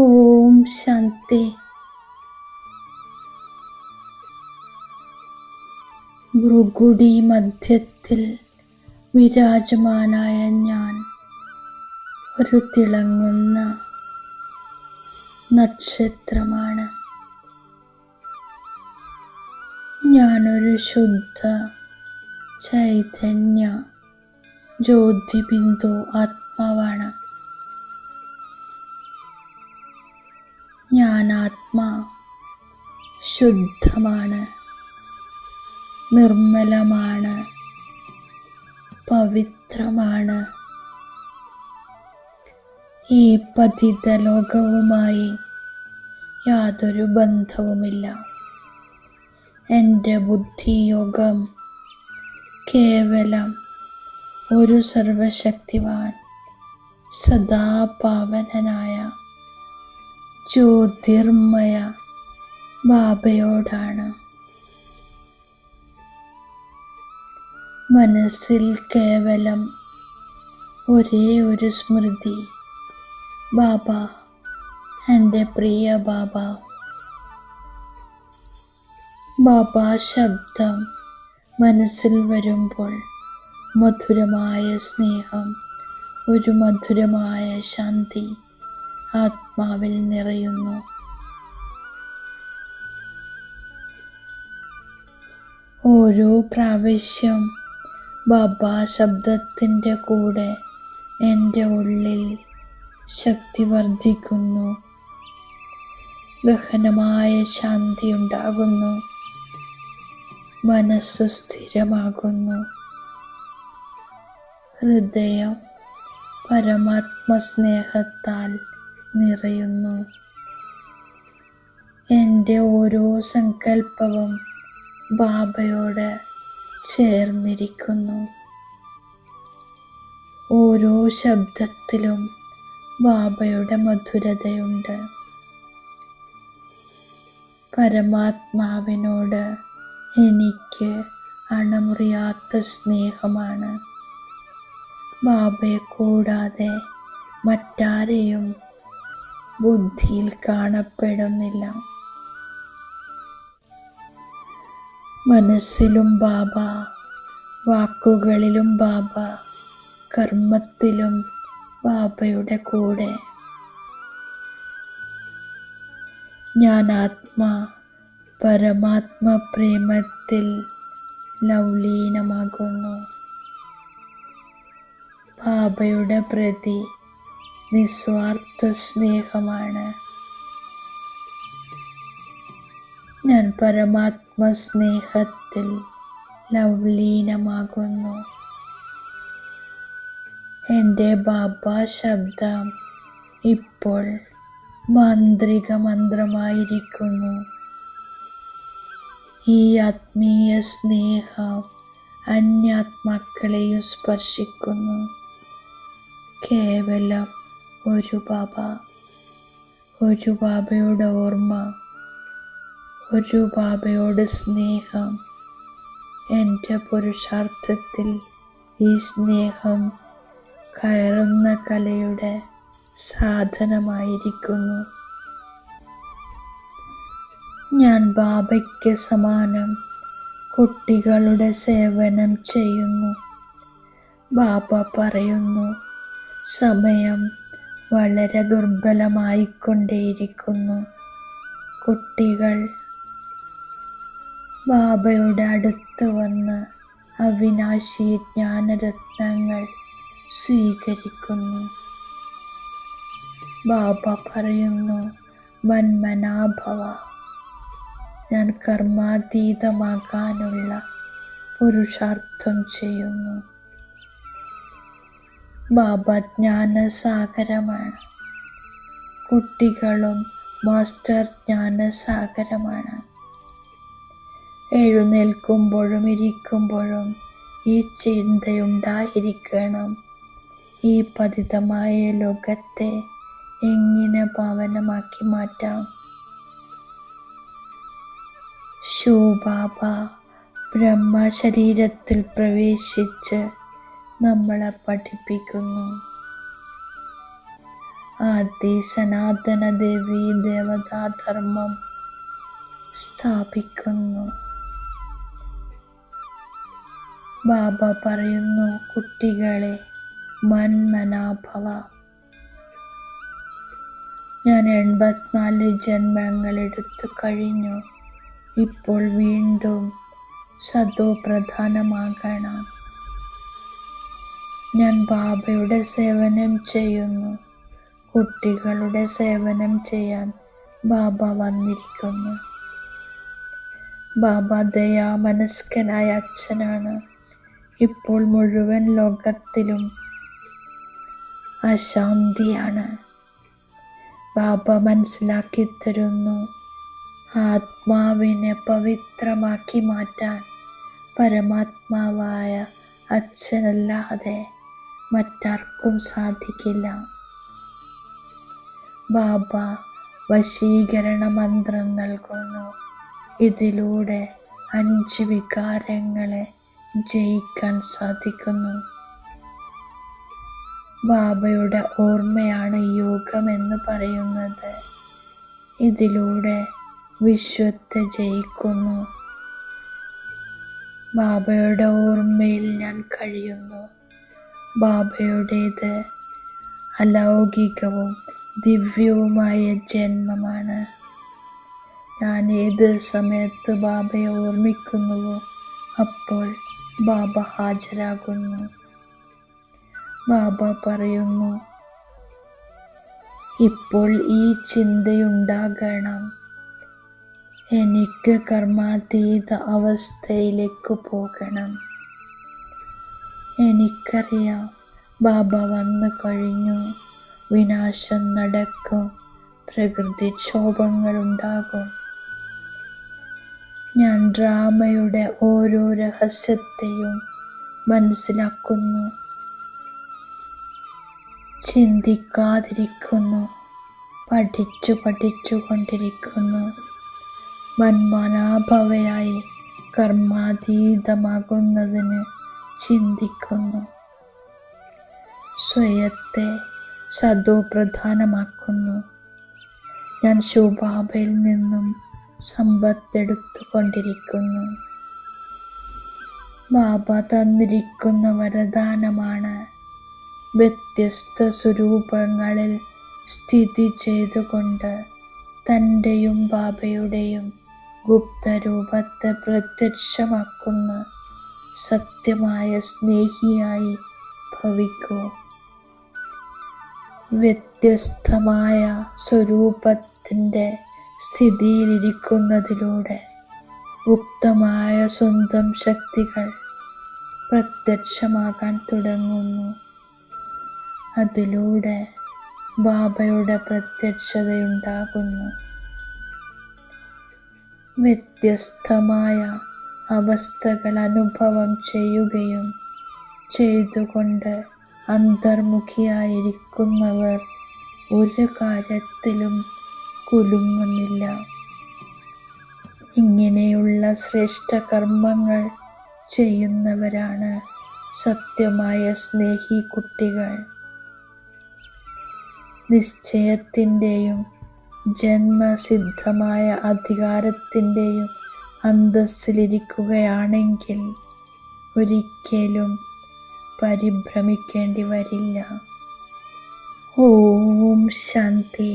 ഓം ശാന്തി. ഭൃഗുടി മധ്യത്തിൽ വിരാജമാനായ ഞാൻ ഒരു തിളങ്ങുന്ന നക്ഷത്രമാണ്. ഞാനൊരു ശുദ്ധ ചൈതന്യ ജ്യോതിബിന്ദു ആത്മാവാണ്. ഞാൻ ആത്മാ ശുദ്ധമാണ്, നിർമ്മലമാണ്, പവിത്രമാണ്. ഈ പതിത ലോകവുമായി യാതൊരു ബന്ധവുമില്ല. എൻ്റെ ബുദ്ധിയോഗം കേവലം ഒരു സർവശക്തിവാൻ സദാ പാവനനായ ജ്യോതിർമയ ബാബയോടാണ്. മനസ്സിൽ കേവലം ഒരേ ഒരു സ്മൃതി, ബാബ, എൻ്റെ പ്രിയ ബാബ. ബാബ ശബ്ദം മനസ്സിൽ വരുമ്പോൾ മധുരമായ സ്നേഹം, ഒരു മധുരമായ ശാന്തി ആത്മാവിൽ നിറയുന്നു. ഓരോ പ്രാവശ്യം ബാബ ശബ്ദത്തിൻ്റെ കൂടെ എൻ്റെ ഉള്ളിൽ ശക്തി വർദ്ധിക്കുന്നു, ഗഹനമായ ശാന്തി ഉണ്ടാകുന്നു, മനസ്സ് സ്ഥിരമാകുന്നു, ഹൃദയം പരമാത്മസ്നേഹത്താൽ നിറയുന്നു. എൻ്റെ ഓരോ സങ്കല്പവും ബാബയോട് ചേർന്നിരിക്കുന്നു. ഓരോ ശബ്ദത്തിലും ബാബയുടെ മധുരതയുണ്ട്. പരമാത്മാവിനോട് എനിക്ക് അണമുറിയാത്ത സ്നേഹമാണ്. ബാബയെ കൂടാതെ മറ്റാരെയും ബുദ്ധിയിൽ കാണപ്പെടുന്നില്ല. മനസ്സിലും ബാബ, വാക്കുകളിലും ബാബ, കർമ്മത്തിലും ബാബയുടെ കൂടെ. ഞാൻ ആത്മാ പരമാത്മ പ്രേമത്തിൽ ലൗലീനമാകുന്നു. ബാബയുടെ പ്രതി നിസ്വാർത്ഥ സ്നേഹമാണ്. ഞാൻ പരമാത്മ സ്നേഹത്തിൽ ലൗലീനമാകുന്നു. എൻ്റെ ബാബ ശബ്ദം ഇപ്പോൾ മാന്ത്രിക മന്ത്രമായിരിക്കുന്നു. ഈ ആത്മീയ സ്നേഹം അന്യാത്മാക്കളെയും സ്പർശിക്കുന്നു. കേവലം ഒരു ബാബ, ഒരു ബാബയുടെ ഓർമ്മ, ഒരു ബാബയോട് സ്നേഹം. എൻ്റെ പുരുഷാർത്ഥത്തിൽ ഈ സ്നേഹം കയറുന്ന കലയുടെ സാധനമായിരിക്കുന്നു. ഞാൻ ബാബയ്ക്ക് സമാനം കുട്ടികളുടെ സേവനം ചെയ്യുന്നു. ബാബ പറയുന്നു, സമയം വളരെ ദുർബലമായിക്കൊണ്ടേയിരിക്കുന്നു. കുട്ടികൾ ബാബയുടെ അടുത്ത് വന്ന് അവിനാശി ജ്ഞാനരത്നങ്ങൾ സ്വീകരിക്കുന്നു. ബാബ പറയുന്നു, മന്മനാഭവ. ഞാൻ കർമാതീതമാകാനുള്ള പുരുഷാർത്ഥം ചെയ്യുന്നു. ബാബ ജ്ഞാനസാഗരമാണ്. കുട്ടികളും മാസ്റ്റർ ജ്ഞാനസാഗരമാണ്. എഴുന്നേൽക്കുമ്പോഴും ഇരിക്കുമ്പോഴും ഈ ചിന്തയുണ്ടായിരിക്കണം, ഈ പതിതമായ ലോകത്തെ എങ്ങനെ പാവനമാക്കി മാറ്റാം. ശിവബാബ ബ്രഹ്മശരീരത്തിൽ പ്രവേശിച്ച് നമ്മളെ പഠിപ്പിക്കുന്നു. ആദി സനാതന ദേവീ ദേവതാധർമ്മം സ്ഥാപിക്കുന്നു. ബാബ പറയുന്നു, കുട്ടികളെ, മന്മനാഭവ. ഞാൻ 84 ജന്മങ്ങൾ എടുത്തു കഴിഞ്ഞു. ഇപ്പോൾ വീണ്ടും സതോ പ്രധാനമാകണം. ഞാൻ ബാബയുടെ സേവനം ചെയ്യുന്നു. കുട്ടികളുടെ സേവനം ചെയ്യാൻ ബാബ വന്നിരിക്കുന്നു. ബാബ ദയാമനസ്കനായ അച്ഛനാണ്. ഇപ്പോൾ മുഴുവൻ ലോകത്തിലും അശാന്തിയാണ്. ബാബ മനസ്സിലാക്കി തരുന്നു, ആത്മാവിനെ പവിത്രമാക്കി മാറ്റാൻ പരമാത്മാവായ അച്ഛനല്ലാതെ മറ്റാർക്കും സാധിക്കില്ല. ബാബ വശീകരണ മന്ത്രം നൽകുന്നു. ഇതിലൂടെ 5 വികാരങ്ങളെ ജയിക്കാൻ സാധിക്കുന്നു. ബാബയുടെ ഓർമ്മയാണ് യോഗം എന്ന് പറയുന്നത്. ഇതിലൂടെ വിശ്വത്തെ ജയിക്കുന്നു. ബാബയുടെ ഓർമ്മയിൽ ഞാൻ കഴിയുന്നു. ബാബയുടേത് അലൗകികവും ദിവ്യവുമായ ജന്മമാണ്. ഞാൻ ഏത് സമയത്ത് ബാബയെ ഓർമ്മിക്കുന്നുവോ അപ്പോൾ ബാബ ഹാജരാകുന്നു. ബാബ പറയുന്നു, ഇപ്പോൾ ഈ ചിന്തയുണ്ടാകണം, എനിക്ക് കർമാതീത അവസ്ഥയിലേക്ക് പോകണം. എനിക്കറിയാം ബാബ വന്നു കഴിഞ്ഞു. വിനാശം നടക്കും, പ്രകൃതിക്ഷോഭങ്ങളുണ്ടാകും. ഞാൻ ഡ്രാമയുടെ ഓരോ രഹസ്യത്തെയും മനസ്സിലാക്കുന്നു, ചിന്തിക്കാതിരിക്കുന്നു, പഠിച്ചുകൊണ്ടിരിക്കുന്നു. മന്മനാഭവയായി കർമാതീതമാകുന്നതിന് ചിന്തിക്കുന്നു. സ്വയത്തെ സതോ പ്രധാനമാക്കുന്നു. ഞാൻ ശിവബാബയിൽ നിന്നും സമ്പത്തെടുത്തുകൊണ്ടിരിക്കുന്നു. ബാബ തന്നിരിക്കുന്ന വരദാനമാണ്. വ്യത്യസ്ത സ്വരൂപങ്ങളിൽ സ്ഥിതി ചെയ്തുകൊണ്ട് തൻ്റെയും ബാബയുടെയും ഗുപ്തരൂപത്തെ പ്രത്യക്ഷമാക്കുന്ന സത്യമായ സ്നേഹിയായി ഭവിക്കൂ. വ്യത്യസ്തമായ സ്വരൂപത്തിൻ്റെ സ്ഥിതിയിലിരിക്കുന്നതിലൂടെ ഗുപ്തമായ സ്വന്തം ശക്തികൾ പ്രത്യക്ഷമാകാൻ തുടങ്ങുന്നു. അതിലൂടെ ബാബയുടെ പ്രത്യക്ഷതയുണ്ടാകുന്നു. വ്യത്യസ്തമായ അവസ്ഥകൾ അനുഭവം ചെയ്യുകയും ചെയ്തുകൊണ്ട് അന്തർമുഖിയായിരിക്കുന്നവർ ഒരു കാര്യത്തിലും കുലുങ്ങുന്നില്ല. ഇങ്ങനെയുള്ള ശ്രേഷ്ഠ കർമ്മങ്ങൾ ചെയ്യുന്നവരാണ് സത്യമായ സ്നേഹി കുട്ടികൾ. നിശ്ചയത്തിൻ്റെയും ജന്മസിദ്ധമായ അധികാരത്തിൻ്റെയും അന്തസ്സിലിരിക്കുകയാണെങ്കിൽ ഒരിക്കലും പരിഭ്രമിക്കേണ്ടി വരില്ല. ഓം ശാന്തി.